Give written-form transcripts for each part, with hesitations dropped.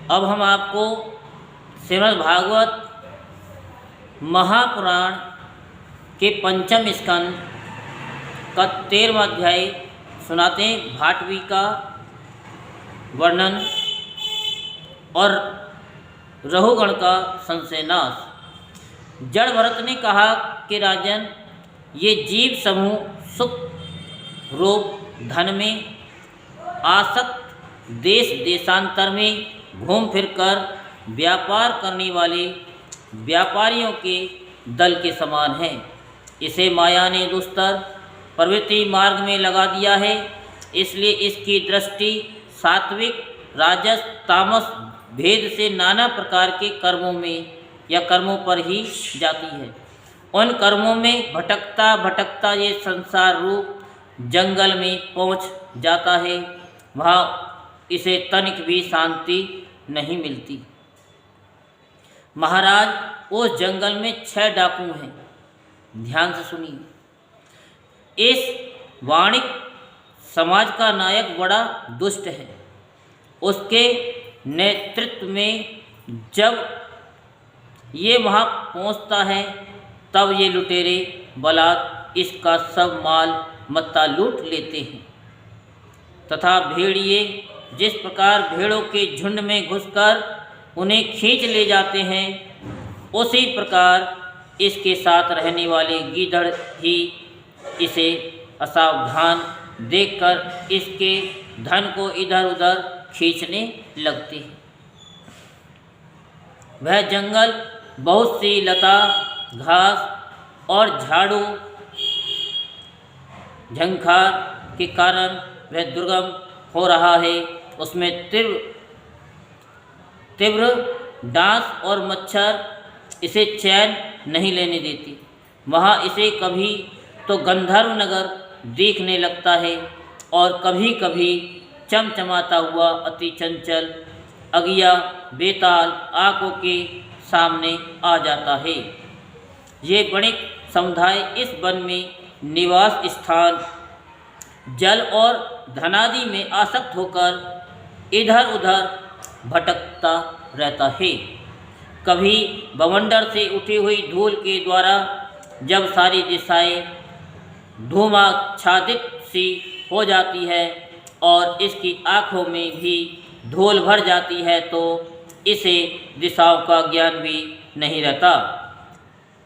अब हम आपको श्रीमद् भागवत महापुराण के पंचम स्कंद का 13वां अध्याय सुनाते हैं। भाटवी का वर्णन और रहुगण का संशयनाश। जड़ भरत ने कहा कि राजन, ये जीव समूह सुख रूप धन में आसक्त, देश देशांतर में घूम फिर कर व्यापार करने वाले व्यापारियों के दल के समान है। इसे माया ने दुस्तर प्रवृत्ति मार्ग में लगा दिया है, इसलिए इसकी दृष्टि सात्विक, राजस, तामस भेद से नाना प्रकार के कर्मों में या कर्मों पर ही जाती है। उन कर्मों में भटकता भटकता ये संसार रूप जंगल में पहुंच जाता है। वहाँ इसे तनिक भी शांति नहीं मिलती। महाराज, उस जंगल में 6 डाकू हैं। ध्यान से सुनिए। इस वाणिक समाज का नायक बड़ा दुष्ट है। उसके नेतृत्व में जब ये वहाँ पहुँचता है तब ये लुटेरे बलात् इसका सब माल मत्ता लूट लेते हैं तथा भेड़िए जिस प्रकार भेड़ों के झुंड में घुसकर उन्हें खींच ले जाते हैं, उसी प्रकार इसके साथ रहने वाले गीदड़ ही इसे असावधान देखकर इसके धन को इधर उधर खींचने लगते हैं। वह जंगल बहुत सी लता, घास और झाड़ू झंखार के कारण वह दुर्गम हो रहा है। उसमें तीव्र डांस और मच्छर इसे चैन नहीं लेने देती। वहाँ इसे कभी तो गंधर्व नगर देखने लगता है और कभी कभी चमचमाता हुआ अति चंचल अगिया बेताल आँखों के सामने आ जाता है। ये वणिक समुदाय इस वन में निवास स्थान, जल और धनादि में आसक्त होकर इधर उधर भटकता रहता है। कभी बवंडर से उठी हुई धूल के द्वारा जब सारी दिशाएं धूमाच्छादित सी हो जाती है और इसकी आँखों में भी धूल भर जाती है तो इसे दिशाओं का ज्ञान भी नहीं रहता।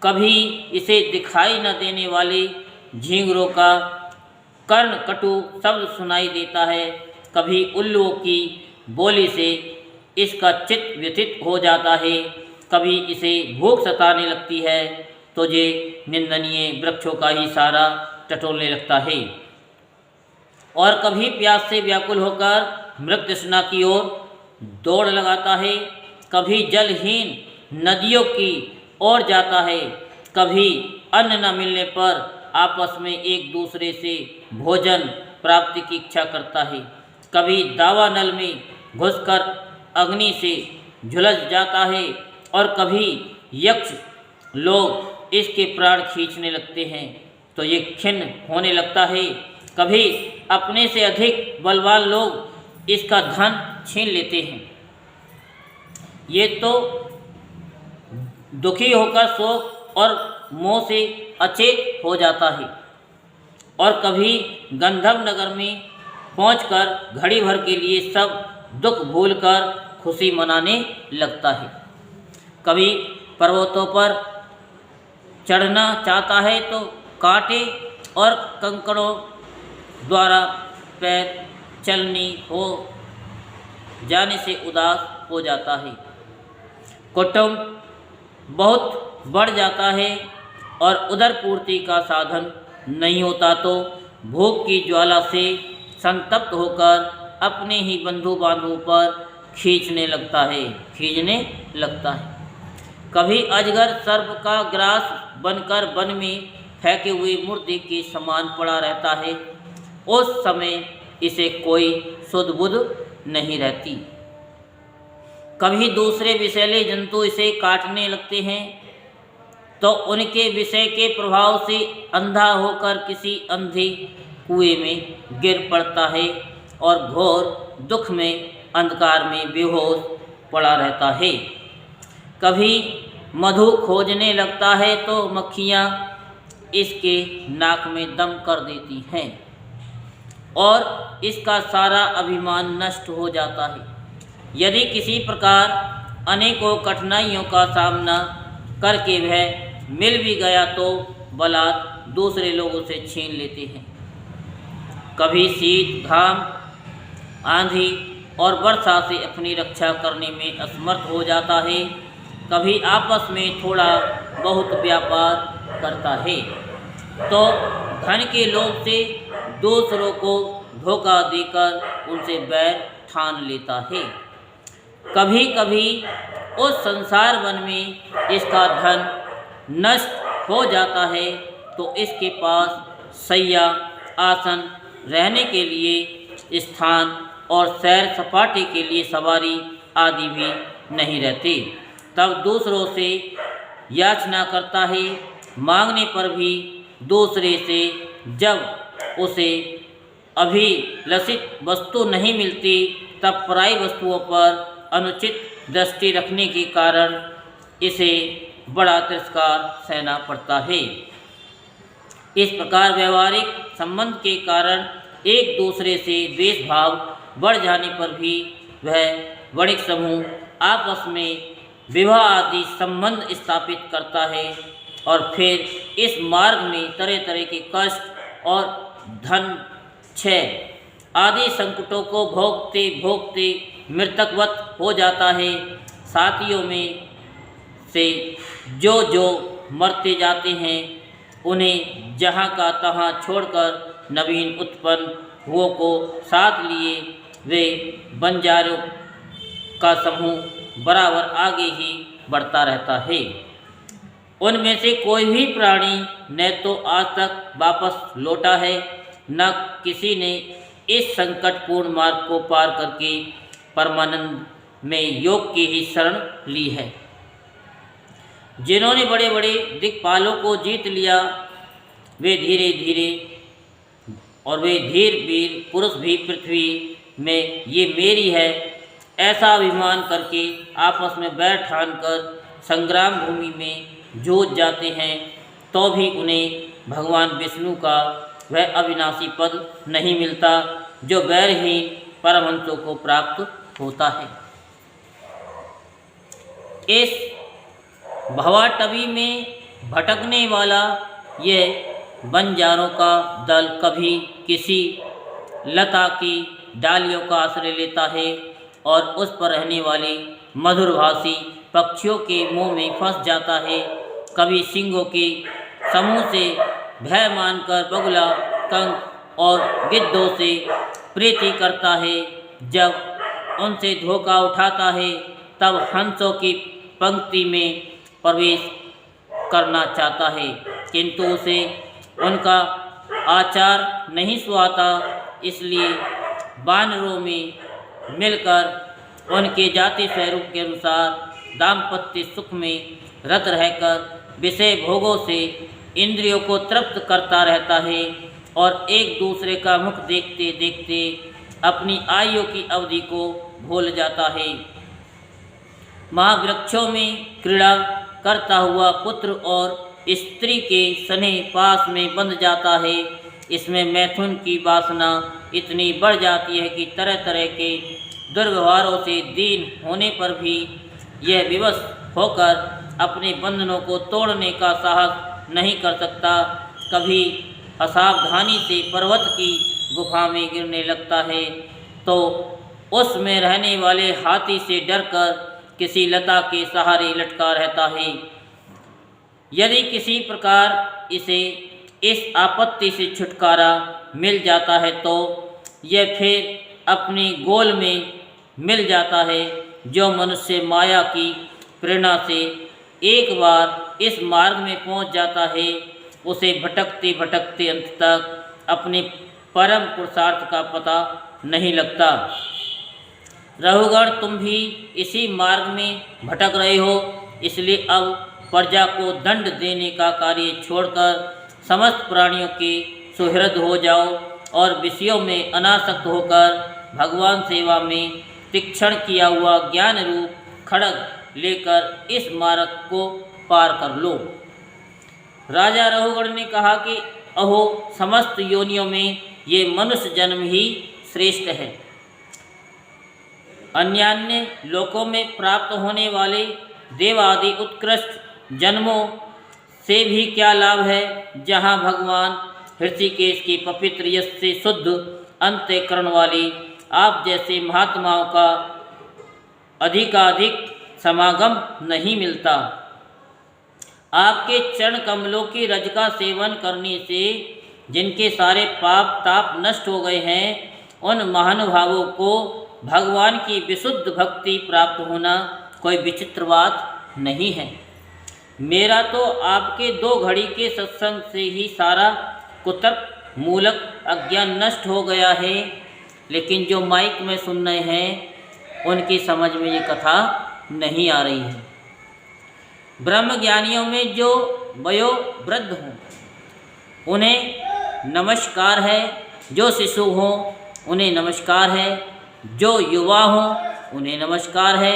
कभी इसे दिखाई न देने वाले झींगरों का कर्ण कटु शब्द सुनाई देता है। कभी उल्लुओं की बोली से इसका चित्त व्यथित हो जाता है। कभी इसे भूख सताने लगती है तो ये निंदनीय वृक्षों का ही सारा टटोलने लगता है और कभी प्यास से व्याकुल होकर मृग तृष्णा की ओर दौड़ लगाता है। कभी जलहीन नदियों की ओर जाता है। कभी अन्न न मिलने पर आपस में एक दूसरे से भोजन प्राप्ति की इच्छा करता है। कभी दावानल में घुसकर अग्नि से झुलस जाता है और कभी यक्ष लोग इसके प्राण खींचने लगते हैं तो ये खिन्न होने लगता है। कभी अपने से अधिक बलवान लोग इसका धन छीन लेते हैं। ये तो दुखी होकर शोक और मोह से अचेत हो जाता है और कभी गंधर्व नगर में पहुंचकर घड़ी भर के लिए सब दुख भूलकर खुशी मनाने लगता है। कभी पर्वतों पर चढ़ना चाहता है तो कांटे और कंकड़ों द्वारा पैर चलनी हो जाने से उदास हो जाता है। कुटुंब बहुत बढ़ जाता है और उदर पूर्ति का साधन नहीं होता तो भूख की ज्वाला से संतप्त होकर अपने ही बंधु बांधवों पर खींचने लगता है। कभी अजगर सर्प का ग्रास बनकर वन में फेंके हुए मुर्दे के समान पड़ा रहता है। उस समय इसे कोई सुध बुध नहीं रहती। कभी दूसरे विषैले जंतु इसे काटने लगते हैं तो उनके विषय के प्रभाव से अंधा होकर किसी अंधे कुएं में गिर पड़ता है और घोर दुख में अंधकार में बेहोश पड़ा रहता है। कभी मधु खोजने लगता है तो मक्खियाँ इसके नाक में दम कर देती हैं और इसका सारा अभिमान नष्ट हो जाता है। यदि किसी प्रकार अनेकों कठिनाइयों का सामना करके वह मिल भी गया तो बलात् दूसरे लोगों से छीन लेते हैं। कभी शीत, घाम, आंधी और वर्षा से अपनी रक्षा करने में असमर्थ हो जाता है। कभी आपस में थोड़ा बहुत व्यापार करता है तो धन के लोभ से दूसरों को धोखा देकर उनसे बैर ठान लेता है। कभी कभी उस संसार वन में इसका धन नष्ट हो जाता है तो इसके पास शैया, आसन, रहने के लिए स्थान और सैर सपाटे के लिए सवारी आदि भी नहीं रहते। तब दूसरों से याचना करता है। मांगने पर भी दूसरे से जब उसे अभिलषित वस्तु नहीं मिलती तब पराई वस्तुओं पर अनुचित दृष्टि रखने के कारण इसे बड़ा तिरस्कार सहना पड़ता है। इस प्रकार व्यवहारिक संबंध के कारण एक दूसरे से द्वेष भाव बढ़ जाने पर भी वह वणिक समूह आपस में विवाह आदि संबंध स्थापित करता है और फिर इस मार्ग में तरह तरह के कष्ट और धन क्षय आदि संकटों को भोगते भोगते मृतकवत हो जाता है। साथियों में से जो मरते जाते हैं उन्हें जहाँ का तहाँ छोड़कर नवीन उत्पन्न हुओं को साथ लिए वे बंजारों का समूह बराबर आगे ही बढ़ता रहता है। उनमें से कोई भी प्राणी न तो आज तक वापस लौटा है न किसी ने इस संकटपूर्ण मार्ग को पार करके परमानंद में योग की ही शरण ली है। जिन्होंने बड़े बड़े दिक्पालों को जीत लिया वे धीरे धीरे और वे धीर वीर पुरुष भी पृथ्वी में ये मेरी है ऐसा अभिमान करके आपस में बैर ठान कर संग्राम भूमि में जूझ जाते हैं तो भी उन्हें भगवान विष्णु का वह अविनाशी पद नहीं मिलता जो बैरहीन परमहंसों को प्राप्त होता है। इस भवाटवी में भटकने वाला यह बंजारों का दल कभी किसी लता की डालियों का आश्रय लेता है और उस पर रहने वाले मधुरभाषी पक्षियों के मुंह में फंस जाता है। कभी सिंहों के समूह से भय मानकर बगुला, कंक और गिद्धों से प्रीति करता है। जब उनसे धोखा उठाता है तब हंसों की पंक्ति में प्रवेश करना चाहता है किंतु उसे उनका आचार नहीं सुहाता, इसलिए वानरों में मिलकर उनके जाति स्वरूप के अनुसार दाम्पत्य सुख में रत रहकर विषय भोगों से इंद्रियों को तृप्त करता रहता है और एक दूसरे का मुख देखते देखते अपनी आयु की अवधि को भूल जाता है। महावृक्षों में क्रीड़ा करता हुआ पुत्र और स्त्री के स्नेह पास में बंध जाता है। इसमें मैथुन की वासना इतनी बढ़ जाती है कि तरह तरह के दुर्व्यवहारों से दीन होने पर भी यह विवश होकर अपने बंधनों को तोड़ने का साहस नहीं कर सकता। कभी असावधानी से पर्वत की गुफा में गिरने लगता है तो उसमें रहने वाले हाथी से डरकर किसी लता के सहारे लटका रहता है। यदि किसी प्रकार इसे इस आपत्ति से छुटकारा मिल जाता है तो यह फिर अपने गोल में मिल जाता है। जो मनुष्य माया की प्रेरणा से एक बार इस मार्ग में पहुंच जाता है उसे भटकते भटकते अंत तक अपने परम पुरुषार्थ का पता नहीं लगता। रहुगण, तुम भी इसी मार्ग में भटक रहे हो, इसलिए अब प्रजा को दंड देने का कार्य छोड़कर समस्त प्राणियों के सुहृद हो जाओ और विषयों में अनासक्त होकर भगवान सेवा में तीक्ष्ण किया हुआ ज्ञान रूप खड्ग लेकर इस मार्ग को पार कर लो। राजा रहुगण ने कहा कि अहो, समस्त योनियों में ये मनुष्य जन्म ही श्रेष्ठ है। अन्यान्य लोकों में प्राप्त होने वाले देवादि उत्कृष्ट जन्मों से भी क्या लाभ है, जहाँ भगवान ऋषिकेश की पवित्र यश से शुद्ध अंतःकरण वाली आप जैसे महात्माओं का अधिकाधिक समागम नहीं मिलता। आपके चरण कमलों की रज का सेवन करने से जिनके सारे पाप ताप नष्ट हो गए हैं, उन महानुभावों को भगवान की विशुद्ध भक्ति प्राप्त होना कोई विचित्र बात नहीं है। मेरा तो आपके 2 घड़ी के सत्संग से ही सारा कुतर्क मूलक अज्ञान नष्ट हो गया है, लेकिन जो माइक में सुन रहे हैं उनकी समझ में ये कथा नहीं आ रही है। ब्रह्म ज्ञानियों में जो वयोवृद्ध हों उन्हें नमस्कार है, जो शिशु हों उन्हें नमस्कार है, जो युवा हों उन्हें नमस्कार है,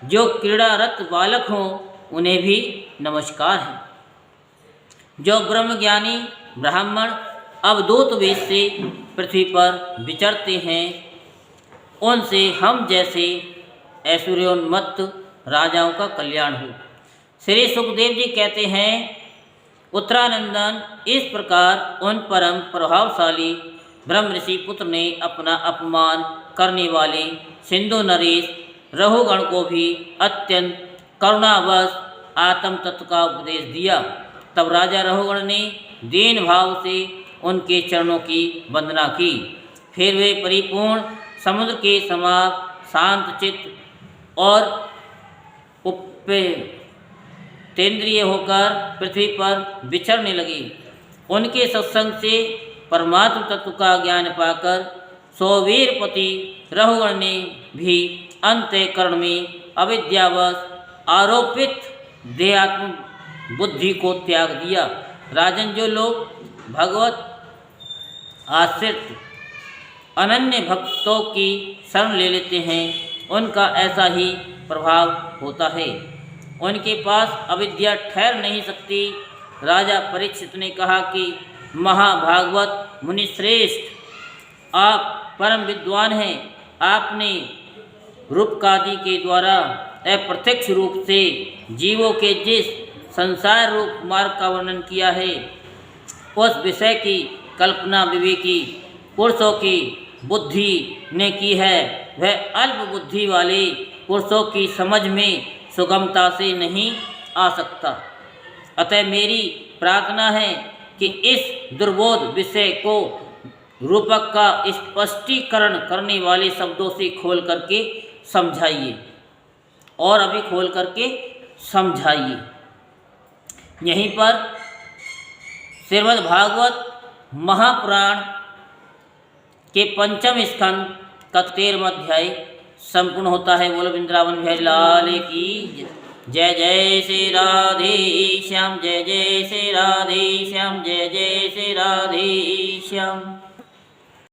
जो क्रीड़ारत बालक हों उन्हें भी नमस्कार है। जो ब्रह्मज्ञानी ब्राह्मण अवधूत वेश से पृथ्वी पर विचरते हैं, उनसे हम जैसे ऐश्वर्योन्मत्त राजाओं का कल्याण हो। श्री सुखदेव जी कहते हैं, उत्तरानंदन, इस प्रकार उन परम प्रभावशाली ब्रह्म ऋषि पुत्र ने अपना अपमान करने वाले सिंधु नरेश रहुगण को भी अत्यंत करुणावश आत्म तत्व का उपदेश दिया। तब राजा रहुगण ने दीन भाव से उनके चरणों की वंदना की। फिर वे परिपूर्ण समुद्र के समान शांत चित्त और उपेंद्रिय होकर पृथ्वी पर विचरने लगे। उनके सत्संग से परमात्म तत्व का ज्ञान पाकर सौवीरपति रहुगण ने भी अंतःकरण में अविद्यावश आरोपित देहात्म बुद्धि को त्याग दिया। राजन, जो लोग भगवत आश्रित अनन्य भक्तों की शरण ले लेते हैं, उनका ऐसा ही प्रभाव होता है। उनके पास अविद्या ठहर नहीं सकती। राजा परीक्षित ने कहा कि महाभागवत मुनिश्रेष्ठ, आप परम विद्वान हैं। आपने रूपकादि के द्वारा अप्रत्यक्ष रूप से जीवों के जिस संसार रूप मार्ग का वर्णन किया है, उस विषय की कल्पना विवेकी पुरुषों की बुद्धि ने की है। वह अल्प बुद्धि वाले पुरुषों की समझ में सुगमता से नहीं आ सकता। अतः मेरी प्रार्थना है कि इस दुर्बोध विषय को रूपक का स्पष्टीकरण करने वाले शब्दों से खोल करके समझाइए, और अभी खोल करके समझाइए। यहीं पर श्रीमद् भागवत महापुराण के 5वें स्कंद का 13वां अध्याय संपूर्ण होता है। बोलो वृंदावन बिहारी लाल की जय। जय श्री राधे श्याम, जय जय श्री राधे श्याम, जय जय श्री राधे श्याम।